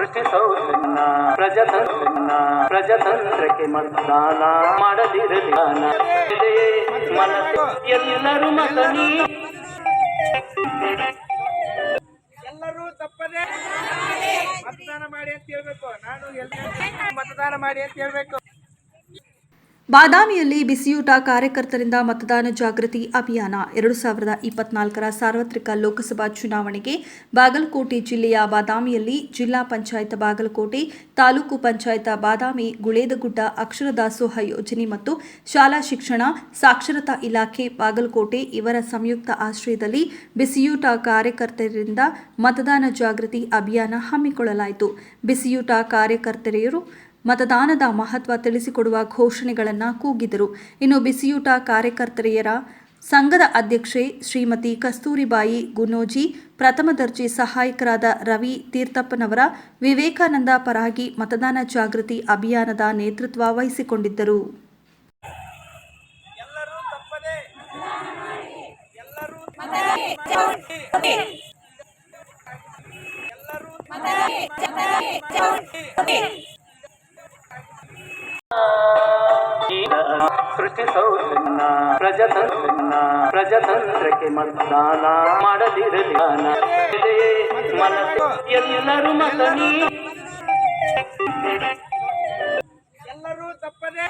ಸೃಷ್ಟಿಸೌನ್ನ ಪ್ರಜತಂತ್ರಕ್ಕೆ ಮತದಾನ ಮಾಡದಿರಲಿ ಮನಸ್ಸು ಎಲ್ಲರೂ ಮತನಿ ಎಲ್ಲರೂ ತಪ್ಪದೆ ಮತದಾನ ಮಾಡಿ ಅಂತ ಹೇಳ್ಬೇಕು. ನಾನು ಮತದಾನ ಮಾಡಿ ಅಂತ ಹೇಳ್ಬೇಕು. ಬಾದಾಮಿಯಲ್ಲಿ ಬಿಸಿಯೂಟ ಕಾರ್ಯಕರ್ತರಿಂದ ಮತದಾನ ಜಾಗೃತಿ ಅಭಿಯಾನ 2024ರ ಸಾರ್ವತ್ರಿಕ ಲೋಕಸಭಾ ಚುನಾವಣೆಗೆ ಬಾಗಲಕೋಟೆ ಜಿಲ್ಲೆಯ ಬಾದಾಮಿಯಲ್ಲಿ ಜಿಲ್ಲಾ ಪಂಚಾಯತ್ ಬಾಗಲಕೋಟೆ, ತಾಲೂಕು ಪಂಚಾಯತ್ ಬಾದಾಮಿ, ಗುಳೇದಗುಡ್ಡ ಅಕ್ಷರ ದಾಸೋಹ ಯೋಜನೆ ಮತ್ತು ಶಾಲಾ ಶಿಕ್ಷಣ ಸಾಕ್ಷರತಾ ಇಲಾಖೆ ಬಾಗಲಕೋಟೆ ಇವರ ಸಂಯುಕ್ತ ಆಶ್ರಯದಲ್ಲಿ ಬಿಸಿಯೂಟ ಕಾರ್ಯಕರ್ತರಿಂದ ಮತದಾನ ಜಾಗೃತಿ ಅಭಿಯಾನ ಹಮ್ಮಿಕೊಳ್ಳಲಾಯಿತು. ಬಿಸಿಯೂಟ ಕಾರ್ಯಕರ್ತೆಯರು ಮತದಾನದ ಮಹತ್ವ ತಿಳಿಸಿಕೊಡುವ ಘೋಷಣೆಗಳನ್ನು ಕೂಗಿದರು. ಇನ್ನು ಬಿಸಿಯೂಟ ಕಾರ್ಯಕರ್ತೆಯರ ಸಂಘದ ಅಧ್ಯಕ್ಷೆ ಶ್ರೀಮತಿ ಕಸ್ತೂರಿಬಾಯಿ ಗುನೋಜಿ, ಪ್ರಥಮ ದರ್ಜೆ ಸಹಾಯಕರಾದ ರವಿ ತೀರ್ಥಪ್ಪನವರ ವಿವೇಕಾನಂದ ಪರಾಗಿ ಮತದಾನ ಜಾಗೃತಿ ಅಭಿಯಾನದ ನೇತೃತ್ವ ವಹಿಸಿಕೊಂಡಿದ್ದರು. ಸೃಷ್ಟಿಸೌನ್ನ ಪ್ರಜತಂತ್ರಕ್ಕೆ ಮತದಾನ ಮಾಡದಿರಲಿ ಮನಸ್ಸು ಎಲ್ಲರೂ ಮತನಿ ಎಲ್ಲರೂ ತಪ್ಪದೆ